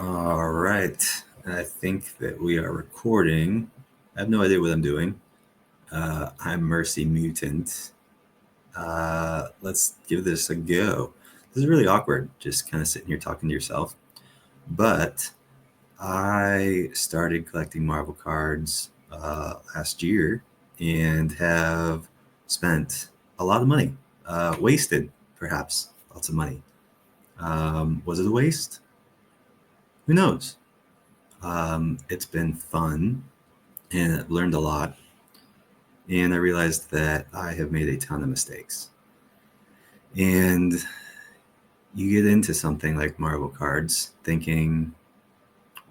All right. I think that we are recording. I have no idea what I'm doing. I'm MerCmutant. Let's give this a go. This is really awkward, just kind of sitting here talking to yourself. But I started collecting Marvel cards last year and have spent a lot of money. Wasted, perhaps, lots of money. Was it a waste? Who knows? It's been fun and I've learned a lot. And I realized that I have made a ton of mistakes. And you get into something like Marvel cards thinking,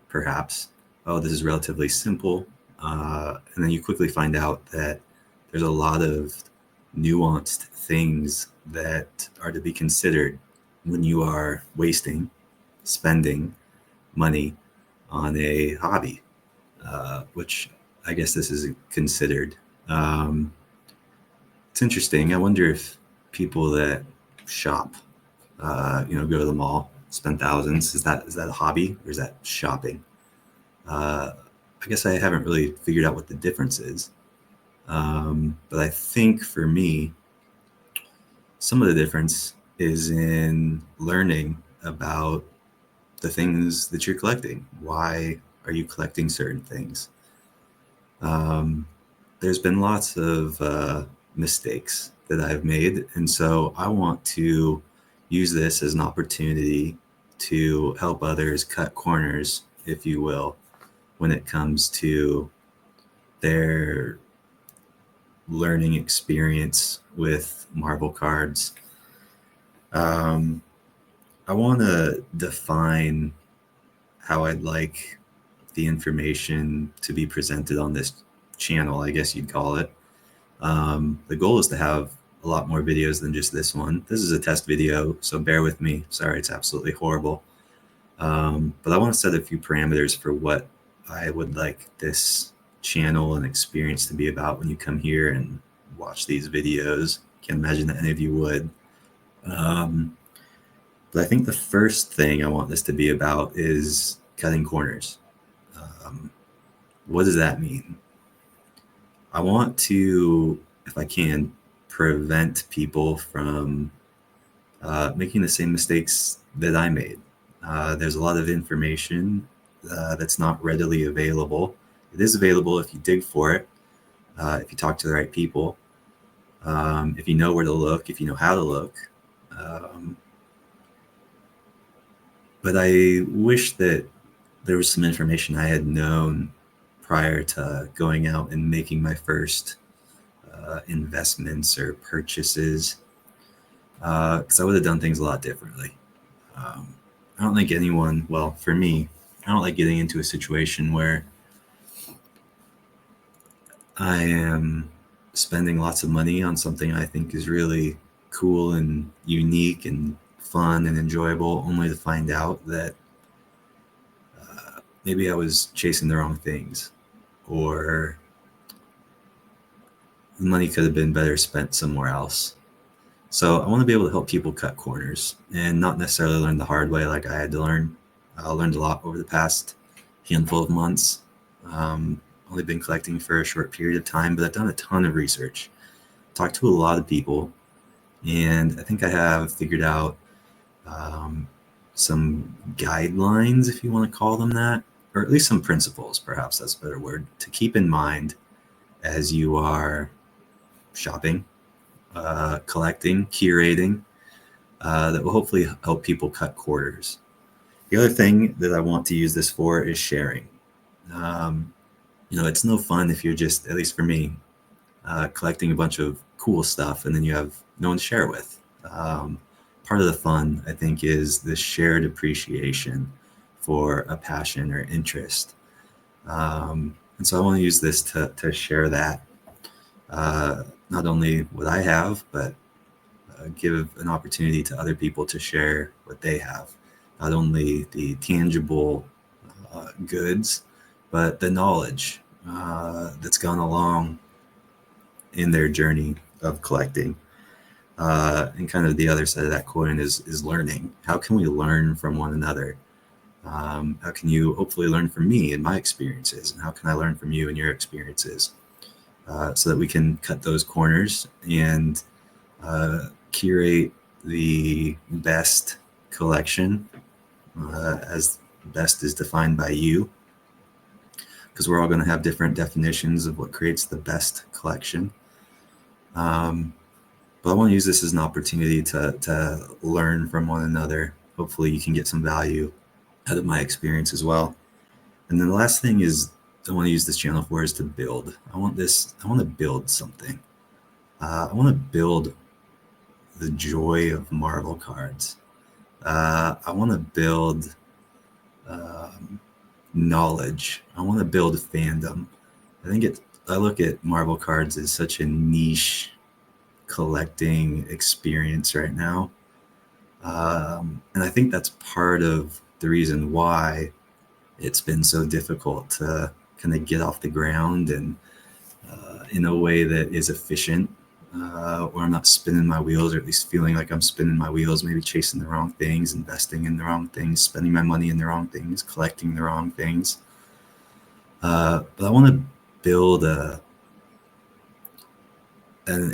perhaps, oh, this is relatively simple. And then you quickly find out that there's a lot of nuanced things that are to be considered when you are spending money on a hobby, which I guess this is considered. Um, it's interesting. I wonder if people that shop, go to the mall, spend thousands. Is that a hobby or is that shopping? Uh, I guess I haven't really figured out what the difference is. But I think for me, some of the difference is in learning about the things that you're collecting. Why are you collecting certain things? Um, there's been lots of mistakes that I've made. And so I want to use this as an opportunity to help others cut corners, if you will, when it comes to their learning experience with Marvel cards. Um, I want to define how I'd like the information to be presented on this channel, I guess you'd call it. The goal is to have a lot more videos than just this one. This is a test video, so bear with me. Sorry, it's absolutely horrible. But I want to set a few parameters for what I would like this channel and experience to be about when you come here and watch these videos. Can't imagine that any of you would. But I think the first thing I want this to be about is cutting corners. What does that mean? I want to, if I can, prevent people from making the same mistakes that I made. There's a lot of information that's not readily available. It is available if you dig for it, if you talk to the right people, if you know where to look, if you know how to look. But I wish that there was some information I had known prior to going out and making my first investments or purchases, because I would have done things a lot differently. I don't think anyone, well, for me, I don't like getting into a situation where I am spending lots of money on something I think is really cool and unique and fun and enjoyable, only to find out that maybe I was chasing the wrong things, or the money could have been better spent somewhere else. So I want to be able to help people cut corners and not necessarily learn the hard way like I had to learn. I learned a lot over the past handful of months. Only been collecting for a short period of time, but I've done a ton of research, talked to a lot of people, and I think I have figured out some guidelines, if you want to call them that, or at least some principles, perhaps that's a better word, to keep in mind as you are shopping, collecting, curating, that will hopefully help people cut corners. The other thing that I want to use this for is sharing. It's no fun if you're just, at least for me, collecting a bunch of cool stuff and then you have no one to share it with. Part of the fun, I think, is the shared appreciation for a passion or interest. And so I want to use this to share that, not only what I have, but give an opportunity to other people to share what they have. Not only the tangible goods, but the knowledge that's gone along in their journey of collecting. And kind of the other side of that coin is learning. How can we learn from one another? How can you hopefully learn from me and my experiences? And how can I learn from you and your experiences? So that we can cut those corners and curate the best collection as best is defined by you, because we're all going to have different definitions of what creates the best collection. But I want to use this as an opportunity to learn from one another. Hopefully you can get some value out of my experience as well. And then the last thing is I want to use this channel for is to build. I want to build something. I want to build the joy of Marvel cards. I want to build knowledge. I want to build fandom. I look at Marvel cards as such a niche collecting experience right now. And I think that's part of the reason why it's been so difficult to kind of get off the ground and in a way that is efficient, where I'm not spinning my wheels, or at least feeling like I'm spinning my wheels, maybe chasing the wrong things, investing in the wrong things, spending my money in the wrong things, collecting the wrong things. But I want to build an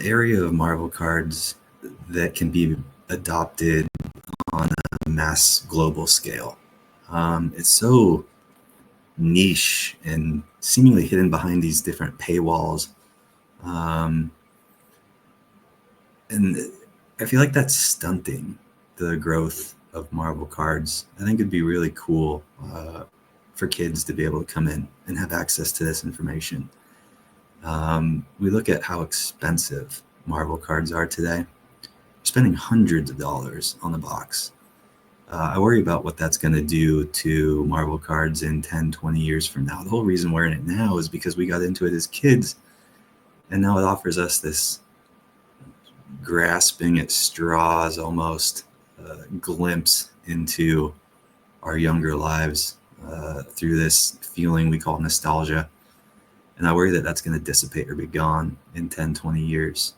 area of Marvel cards that can be adopted on a mass global scale. It's so niche and seemingly hidden behind these different paywalls. And I feel like that's stunting the growth of Marvel cards. I think it'd be really cool for kids to be able to come in and have access to this information. We look at how expensive Marvel cards are today. We're spending hundreds of dollars on the box. I worry about what that's going to do to Marvel cards in 10, 20 years from now. The whole reason we're in it now is because we got into it as kids, and now it offers us this grasping at straws almost glimpse into our younger lives through this feeling we call nostalgia. And I worry that that's going to dissipate or be gone in 10, 20 years.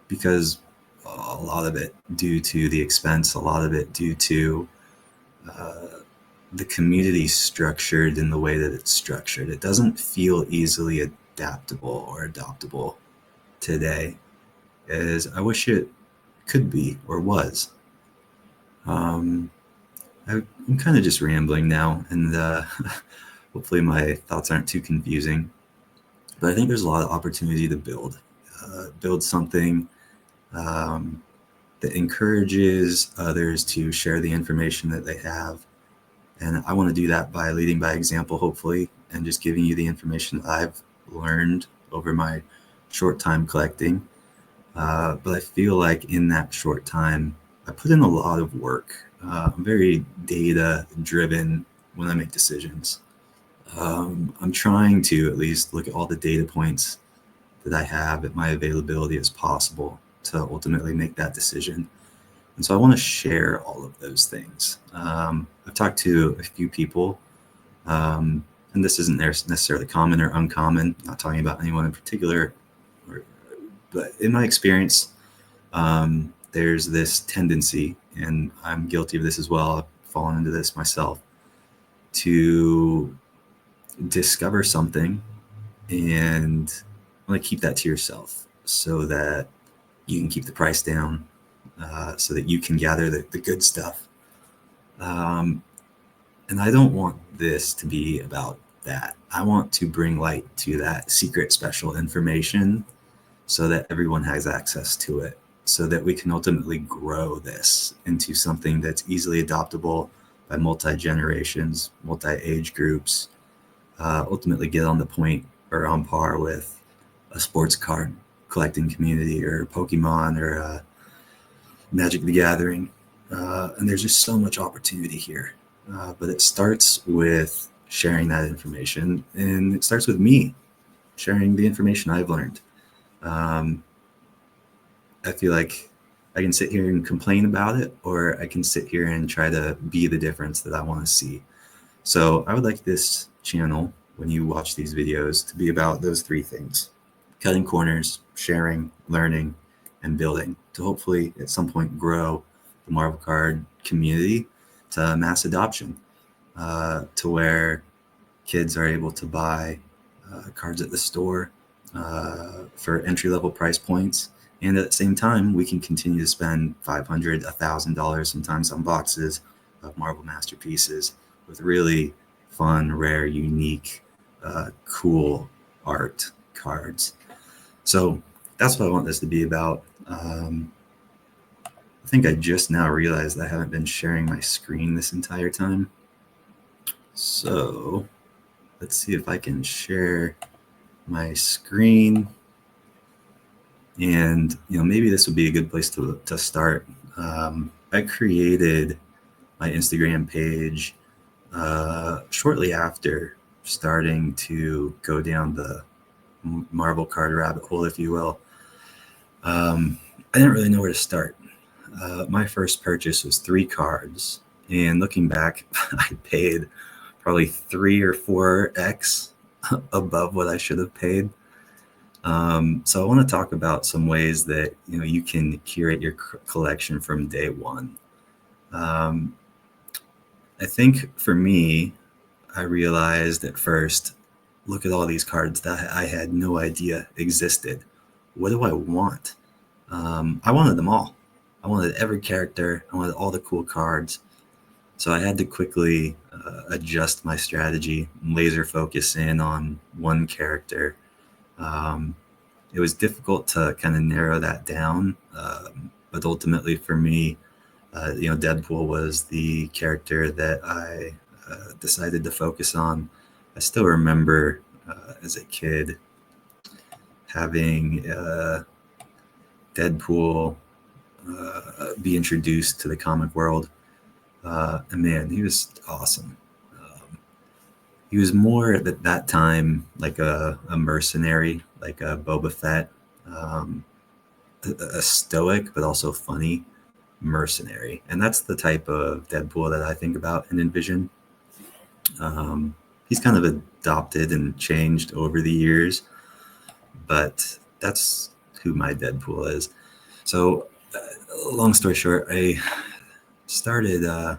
Because a lot of it due to the expense, a lot of it due to the community structured in the way that it's structured. It doesn't feel easily adaptable or adoptable today as I wish it could be or was. I'm kind of just rambling now, and hopefully my thoughts aren't too confusing. But I think there's a lot of opportunity to build something that encourages others to share the information that they have. And I want to do that by leading by example, hopefully, and just giving you the information that I've learned over my short time collecting. But I feel like in that short time, I put in a lot of work. I'm very data driven when I make decisions. I'm trying to at least look at all the data points that I have at my availability as possible to ultimately make that decision. And so I want to share all of those things. I've talked to a few people, and this isn't necessarily common or uncommon, not talking about anyone in particular, but in my experience, there's this tendency, and I'm guilty of this as well, I've fallen into this myself, to discover something and want to keep that to yourself so that you can keep the price down, so that you can gather the good stuff. And I don't want this to be about that. I want to bring light to that secret special information so that everyone has access to it, so that we can ultimately grow this into something that's easily adoptable by multi-generations, multi-age groups, ultimately get on the point or on par with a sports card collecting community or Pokemon or Magic the Gathering. And there's just so much opportunity here. But it starts with sharing that information, and it starts with me sharing the information I've learned. I feel like I can sit here and complain about it, or I can sit here and try to be the difference that I want to see. So I would like this channel, when you watch these videos, to be about those three things: cutting corners, sharing, learning, and building, to hopefully at some point grow the Marvel card community to mass adoption, to where kids are able to buy cards at the store for entry-level price points. And at the same time, we can continue to spend $500, $1,000 sometimes on boxes of Marvel Masterpieces with really fun, rare, unique, cool art cards. So that's what I want this to be about. I think I just now realized I haven't been sharing my screen this entire time. So let's see if I can share my screen. And, maybe this would be a good place to start. I created my Instagram page shortly after starting to go down the Marvel card rabbit hole, if you will. I didn't really know where to start. My first purchase was 3 cards. And looking back, I paid probably 3 or 4x above what I should have paid. So I want to talk about some ways that you can curate your collection from day one. I think for me, I realized at first, look at all these cards that I had no idea existed. What do I want? I wanted them all. I wanted every character. I wanted all the cool cards. So I had to quickly adjust my strategy, laser focus in on one character. It was difficult to kind of narrow that down, but ultimately for me, Deadpool was the character that I decided to focus on. I still remember as a kid having Deadpool be introduced to the comic world, and man, he was awesome. He was more at that time like a mercenary, like a Boba Fett, a stoic but also funny mercenary. And that's the type of Deadpool that I think about and envision. He's kind of adopted and changed over the years, but that's who my Deadpool is. So, long story short, I started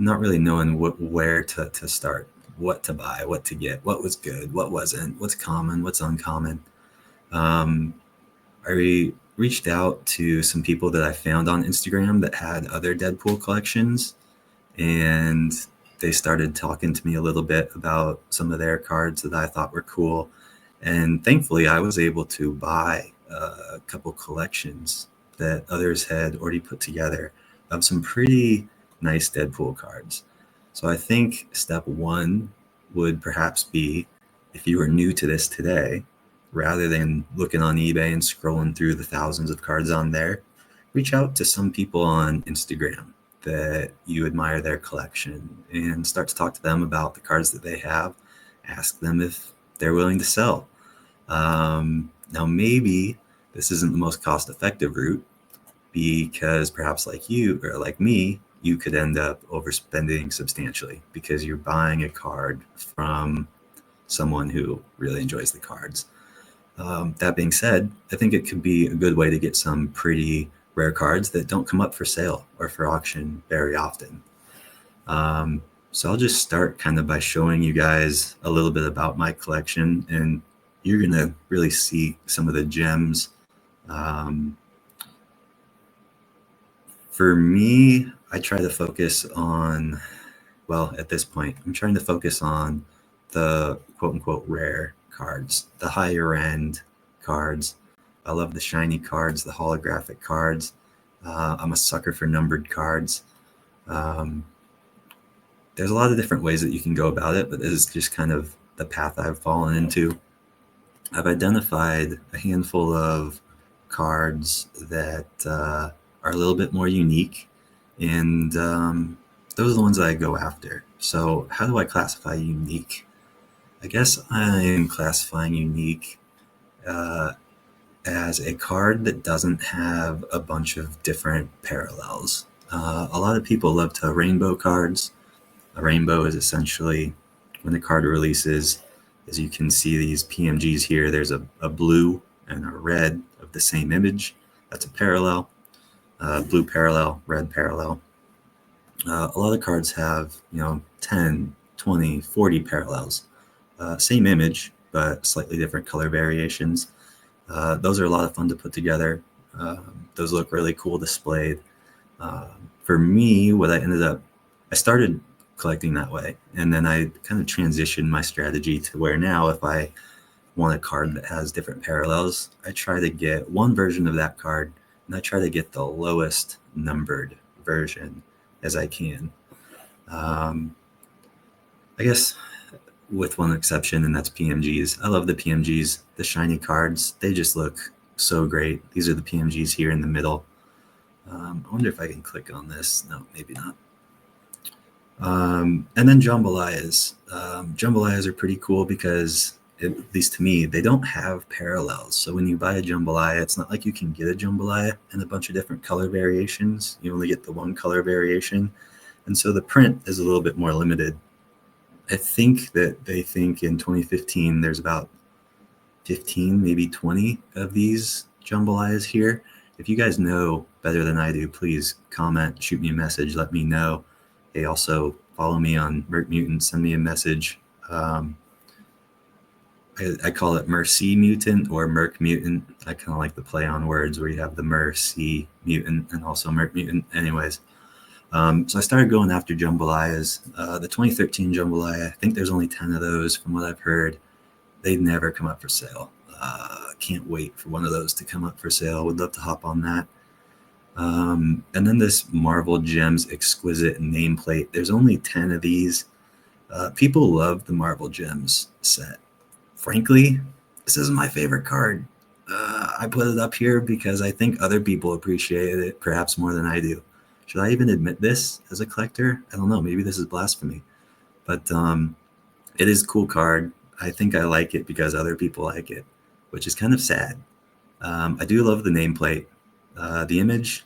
not really knowing where to start, what to buy, what to get, what was good, what wasn't, what's common, what's uncommon. I reached out to some people that I found on Instagram that had other Deadpool collections, and they started talking to me a little bit about some of their cards that I thought were cool. And thankfully, I was able to buy a couple collections that others had already put together of some pretty nice Deadpool cards. So I think step one would perhaps be, if you are new to this today, rather than looking on eBay and scrolling through the thousands of cards on there, reach out to some people on Instagram that you admire their collection and start to talk to them about the cards that they have. Ask them if they're willing to sell. Now, maybe this isn't the most cost-effective route, because perhaps like you or like me, you could end up overspending substantially because you're buying a card from someone who really enjoys the cards. That being said, I think it could be a good way to get some pretty rare cards that don't come up for sale or for auction very often. So I'll just start kind of by showing you guys a little bit about my collection, and you're going to really see some of the gems. For me, I try to focus on, well, at this point, I'm trying to focus on the quote-unquote rare cards, the higher end cards. I love the shiny cards, the holographic cards. I'm a sucker for numbered cards. There's a lot of different ways that you can go about it, but this is just kind of the path I've fallen into. I've identified a handful of cards that are a little bit more unique, and those are the ones that I go after. So how do I classify unique? I guess I am classifying unique as a card that doesn't have a bunch of different parallels. A lot of people love to rainbow cards. A rainbow is essentially when the card releases, as you can see these PMGs here, there's a blue and a red of the same image. That's a parallel. Blue parallel, red parallel. A lot of cards have, 10, 20, 40 parallels. Same image, but slightly different color variations. Those are a lot of fun to put together. Those look really cool displayed. For me, I started collecting that way, and then I kind of transitioned my strategy to where now if I want a card that has different parallels, I try to get one version of that card, and I try to get the lowest numbered version as I can. I guess with one exception, and that's PMGs. I love the PMGs, the shiny cards. They just look so great. These are the PMGs here in the middle. I wonder if I can click on this. No, maybe not. And then jambalayas. Jambalayas are pretty cool because, at least to me, they don't have parallels. So when you buy a jambalaya, it's not like you can get a jambalaya in a bunch of different color variations. You only get the one color variation. And so the print is a little bit more limited. I think that they think in 2015 there's about 15, maybe 20 of these jambalayas here. If you guys know better than I do, please comment, shoot me a message, let me know. Hey, also follow me on MerCmutant, send me a message. I call it MerCmutant or MerCmutant. I kind of like the play on words where you have the MerCmutant and also MerCmutant. Anyways, so I started going after jambalayas. The 2013 jambalaya, I think there's only 10 of those from what I've heard. They'd never come up for sale. Can't wait for one of those to come up for sale. Would love to hop on that. And then this Marvel Gems Exquisite nameplate. There's only 10 of these. People love the Marvel Gems set. Frankly, this is my favorite card. I put it up here because I think other people appreciate it perhaps more than I do. Should I even admit this as a collector? I don't know. Maybe this is blasphemy. But it is a cool card. I think I like it because other people like it, which is kind of sad. I do love the nameplate. The image,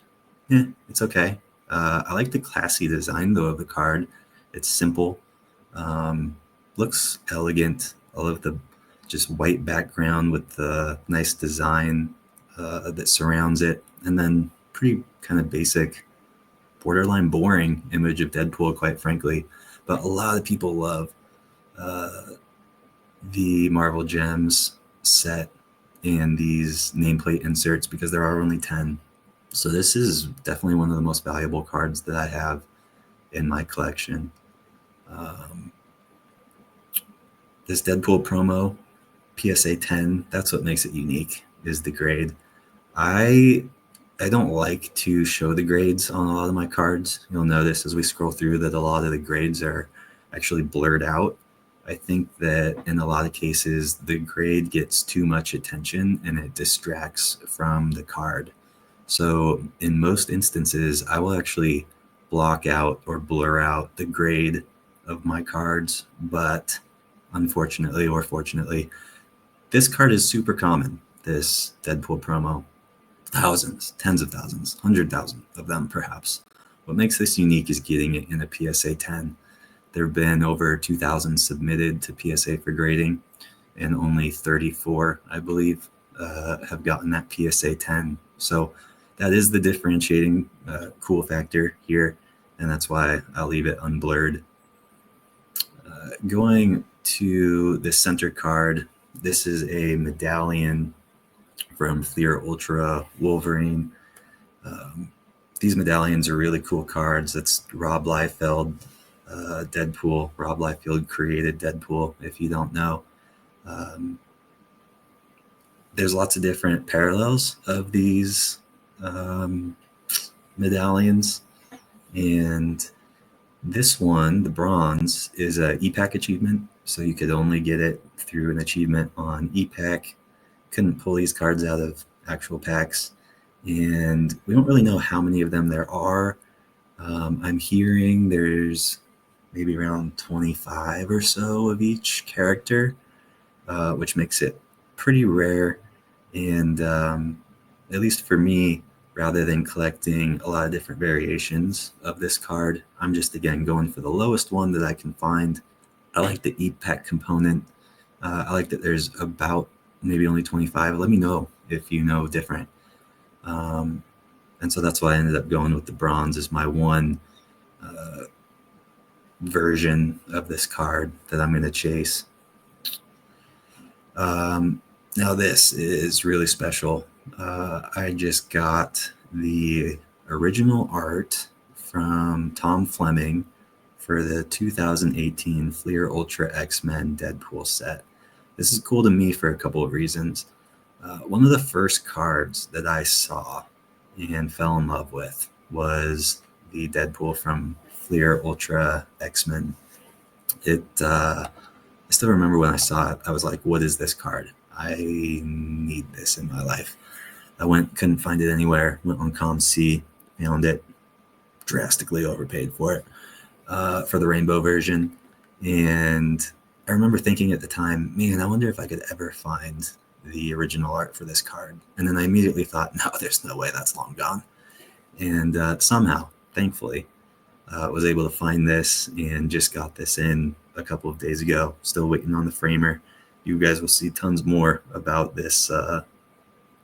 it's okay. I like the classy design, though, of the card. It's simple. Looks elegant. I love the just white background with the nice design that surrounds it. And then pretty kind of basic, borderline boring image of Deadpool, quite frankly. But a lot of people love the Marvel Gems set and these nameplate inserts because there are only 10. So this is definitely one of the most valuable cards that I have in my collection. This Deadpool promo, PSA 10, that's what makes it unique, is the grade. I don't like to show the grades on a lot of my cards. You'll notice as we scroll through that a lot of the grades are actually blurred out. I think that in a lot of cases, the grade gets too much attention and it distracts from the card. So in most instances, I will actually block out or blur out the grade of my cards. But unfortunately or fortunately, this card is super common, this Deadpool promo. Thousands, tens of thousands, 100,000 of them perhaps. What makes this unique is getting it in a PSA 10. There have been over 2,000 submitted to PSA for grading, and only 34, I believe, have gotten that PSA 10. So that is the differentiating cool factor here, and that's why I'll leave it unblurred. Going to the center card, this is a medallion from Fleer Ultra Wolverine. These medallions are really cool cards. That's Rob Liefeld, Deadpool. Rob Liefeld created Deadpool, if you don't know. There's lots of different parallels of these medallions. And this one, the bronze, is a EPAC achievement. So you could only get it through an achievement on EPAC. Couldn't pull these cards out of actual packs. And we don't really know how many of them there are. I'm hearing there's maybe around 25 or so of each character, which makes it pretty rare. And at least for me, rather than collecting a lot of different variations of this card, I'm just, again, going for the lowest one that I can find. I like the EPAC component. I like that there's about maybe only 25. Let me know if you know different. And so that's why I ended up going with the bronze as my one version of this card that I'm going to chase. Now this is really special. I just got the original art from Tom Fleming for the 2018 Fleer Ultra X-Men Deadpool set. This is cool to me for a couple of reasons. One of the first cards that I saw and fell in love with was the Deadpool from Fleer Ultra X-Men. I still remember when I saw it, I was like, what is this card? I need this in my life. Couldn't find it anywhere, went on ComC, found it, drastically overpaid for it, for the rainbow version. And I remember thinking at the time, man, I wonder if I could ever find the original art for this card. And then I immediately thought, no, there's no way, that's long gone. And somehow, thankfully, was able to find this and just got this in a couple of days ago. Still waiting on the framer. You guys will see tons more about this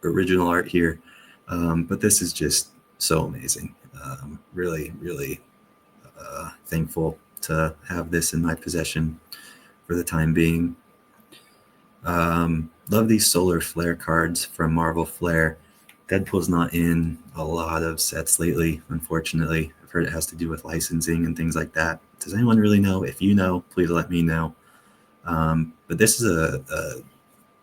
original art here. But this is just so amazing. Really, really thankful to have this in my possession for the time being. Love these solar flare cards from Marvel Flare. Deadpool's not in a lot of sets lately, unfortunately. I've heard it has to do with licensing and things like that. Does anyone really know? If you know, please let me know. But this is a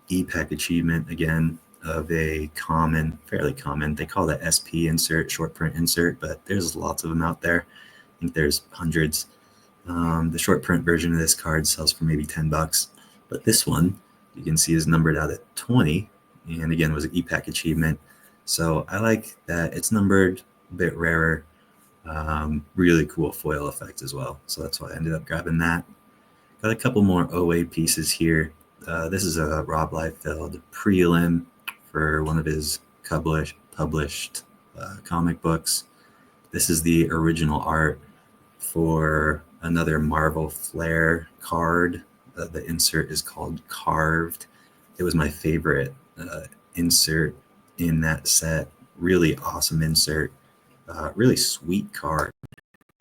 e-pack achievement, again, of a fairly common, they call it SP insert, short print insert, but there's lots of them out there. I think there's hundreds. The short print version of this card sells for maybe $10, but this one you can see is numbered out at 20, and again was an e-pack achievement. So I like that it's numbered, a bit rarer. Really cool foil effect as well. So that's why I ended up grabbing that. Got a couple more OA pieces here. This is a Rob Liefeld prelim for one of his published comic books. This is the original art for another Marvel Flare card. The insert is called Carved. It was my favorite insert in that set. Really awesome insert. Really sweet card.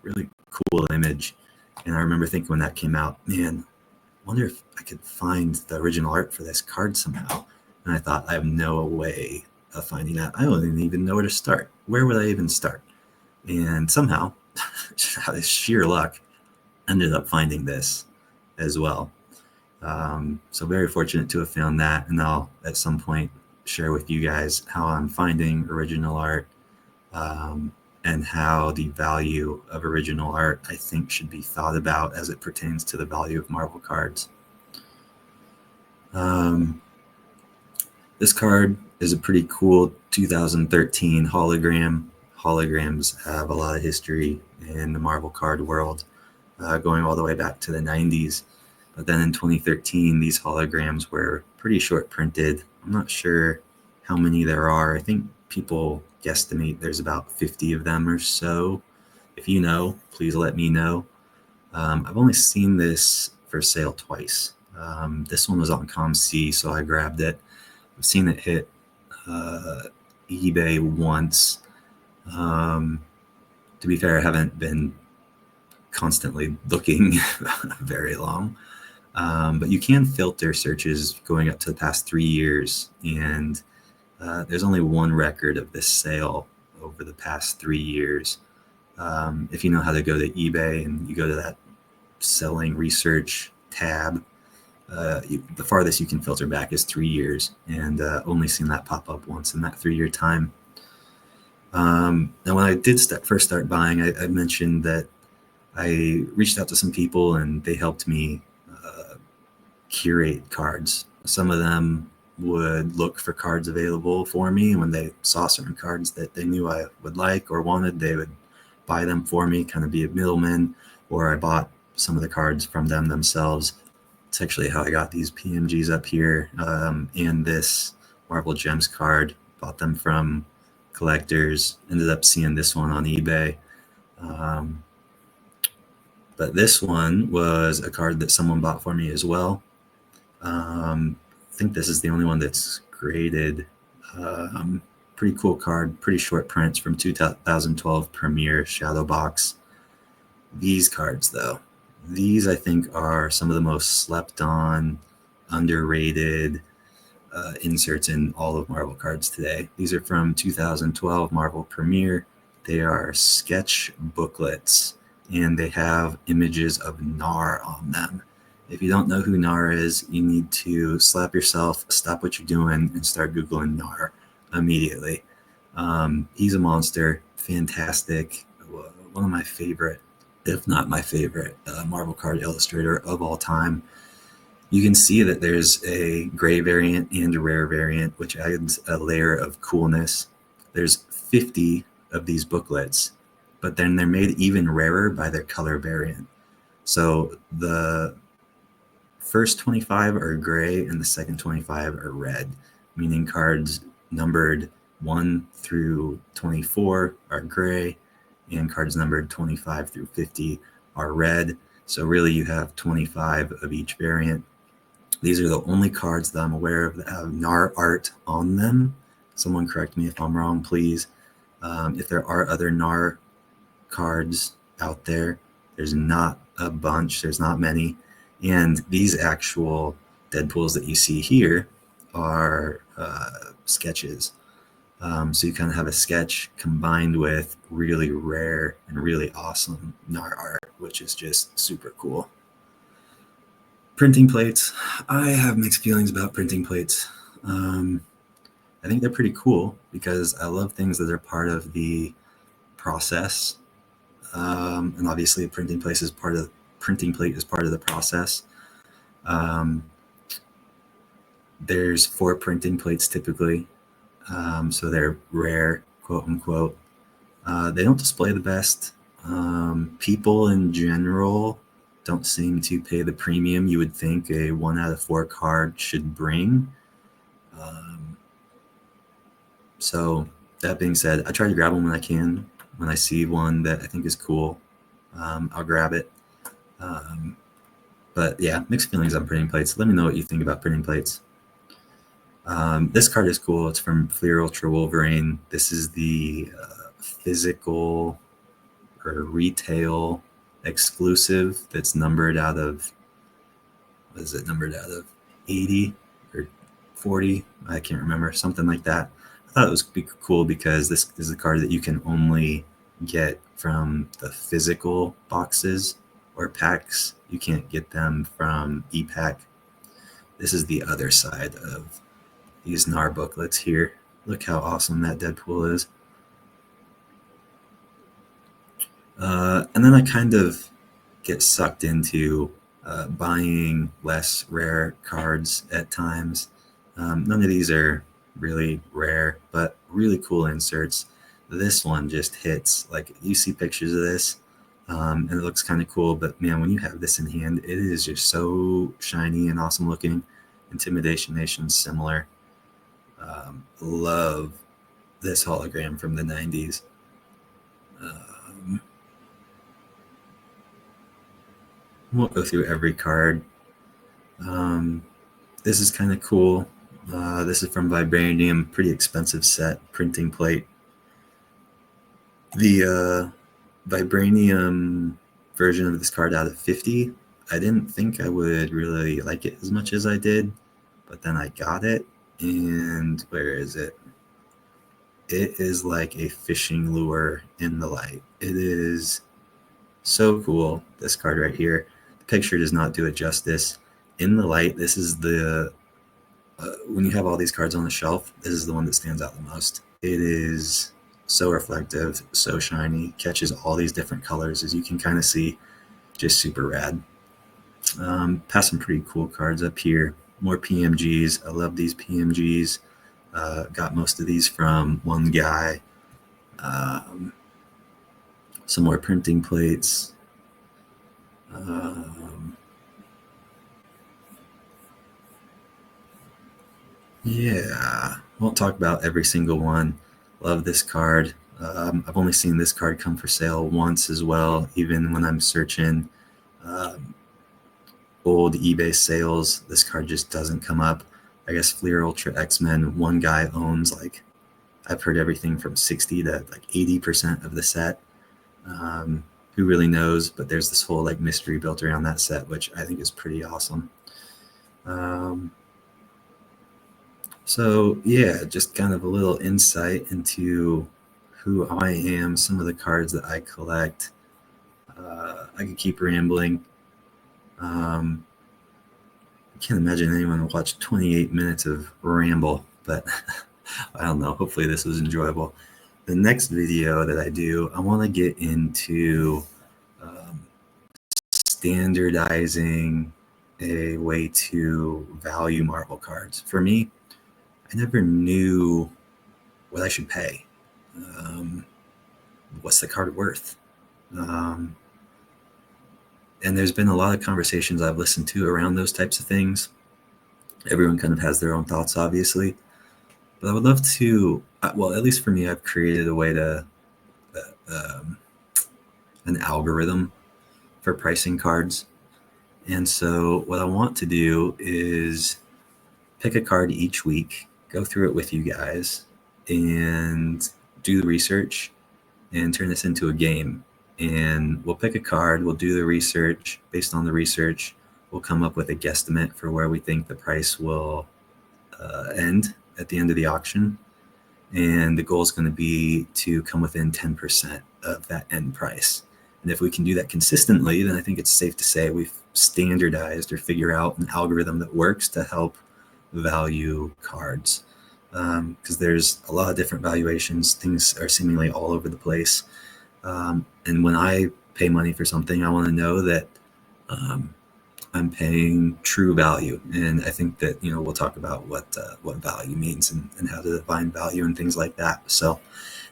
Really cool image. And I remember thinking when that came out, man, I wonder if I could find the original art for this card somehow. And I thought, I have no way of finding that. I don't even know where to start. Where would I even start? And somehow, just out of sheer luck, ended up finding this as well. So very fortunate to have found that. And I'll, at some point, share with you guys how I'm finding original art, and how the value of original art, I think, should be thought about as it pertains to the value of Marvel cards. This card is a pretty cool 2013 hologram. Holograms have a lot of history in the Marvel card world, going all the way back to the 90s. But then in 2013, these holograms were pretty short printed. I'm not sure how many there are. I think people guesstimate there's about 50 of them or so. If you know, please let me know. I've only seen this for sale twice. This one was on ComC, so I grabbed it. I've seen it hit eBay once. To be fair, I haven't been constantly looking very long. But you can filter searches going up to the past 3 years, and there's only one record of this sale over the past 3 years. If you know how to go to eBay and you go to that selling research tab, the farthest you can filter back is 3 years, and only seen that pop up once in that 3-year time. Now, when I did first start buying, I mentioned that I reached out to some people and they helped me curate cards. Some of them would look for cards available for me. When they saw certain cards that they knew I would like or wanted, they would buy them for me, kind of be a middleman, or I bought some of the cards from them themselves. It's actually how I got these PMGs up here, and this Marvel Gems card. Bought them from collectors, ended up seeing this one on eBay. But this one was a card that someone bought for me as well. I think this is the only one that's graded. Pretty cool card, pretty short prints from 2012 Premiere Shadow Box. These cards, though, these I think are some of the most slept on, underrated inserts in all of Marvel cards today. These are from 2012 Marvel Premiere. They are sketch booklets, and they have images of Nar on them. If you don't know who Nar is, you need to slap yourself, stop what you're doing, and start Googling Nar immediately. He's a monster, fantastic, one of my favorite, if not my favorite, Marvel card illustrator of all time. You can see that there's a gray variant and a rare variant, which adds a layer of coolness. There's 50 of these booklets, but then they're made even rarer by their color variant. So the first 25 are gray and the second 25 are red, meaning cards numbered 1 through 24 are gray and cards numbered 25 through 50 are red. So really you have 25 of each variant. These are the only cards that I'm aware of that have Nar art on them. Someone correct me if I'm wrong, please. If there are other Nar cards out there, there's not a bunch, there's not many. And these actual Deadpools that you see here are sketches. So you kind of have a sketch combined with really rare and really awesome Nar art, which is just super cool. Printing plates. I have mixed feelings about printing plates. I think they're pretty cool because I love things that are part of the process. And obviously a printing plate is part of the process. There's 4 printing plates typically. So they're rare, quote unquote. They don't display the best. People in general don't seem to pay the premium you would think a 1 out of 4 card should bring. So that being said, I try to grab them when I can. When I see one that I think is cool, I'll grab it. But yeah, mixed feelings on printing plates. Let me know what you think about printing plates. This card is cool. It's from Fleer Ultra Wolverine. This is the physical or retail exclusive that's numbered out of, what is it, numbered out of 80 or 40? I can't remember, something like that. I thought it was cool because this is a card that you can only get from the physical boxes or packs. You can't get them from e-pack. This is the other side of these Nar booklets here. Look how awesome that Deadpool is. And then I kind of get sucked into buying less rare cards at times. None of these are really rare, but really cool inserts. This one just hits. Like, you see pictures of this, and it looks kind of cool, but man, when you have this in hand, it is just so shiny and awesome looking. Intimidation Nation's similar. Love this hologram from the 90s. Won't go through every card. This is kind of cool. This is from Vibranium, pretty expensive set, printing plate. The Vibranium version of this card out of 50, I didn't think I would really like it as much as I did, but then I got it, and where is it? It is like a fishing lure in the light. It is so cool, this card right here. The picture does not do it justice. In the light, this is the, when you have all these cards on the shelf, this is the one that stands out the most. It is so reflective, so shiny, catches all these different colors, as you can kind of see. Just super rad. Pass some pretty cool cards up here. More PMGs. I love these PMGs. Got most of these from one guy. Some more printing plates. Yeah, won't talk about every single one. Love this card. I've only seen this card come for sale once as well, even when I'm searching old eBay sales. This card just doesn't come up. I guess Fleer Ultra X-Men, one guy owns, like, I've heard everything from 60 to like 80% of the set. who really knows? But there's this whole like mystery built around that set, which I think is pretty awesome. So yeah, just kind of a little insight into who I am, some of the cards that I collect. I could keep rambling. I can't imagine anyone would watch 28 minutes of ramble, but I don't know. Hopefully this was enjoyable. The next video that I do, I want to get into standardizing a way to value Marvel cards. For me, I never knew what I should pay. What's the card worth? And there's been a lot of conversations I've listened to around those types of things. Everyone kind of has their own thoughts, obviously. But I would love to, well, at least for me, I've created a way to, an algorithm for pricing cards. And so what I want to do is pick a card each week, go through it with you guys, and do the research and turn this into a game. And we'll pick a card, we'll do the research. Based on the research, we'll come up with a guesstimate for where we think the price will end at the end of the auction. And the goal is going to be to come within 10% of that end price. And if we can do that consistently, then I think it's safe to say we've standardized or figure out an algorithm that works to help value cards. Because there's a lot of different valuations. Things are seemingly all over the place. And when I pay money for something, I want to know that I'm paying true value. And I think that, we'll talk about what value means and how to define value and things like that. So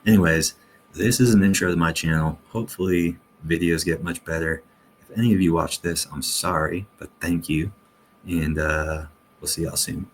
anyways, this is an intro to my channel. Hopefully videos get much better. If any of you watch this, I'm sorry, but thank you. And we'll see y'all soon.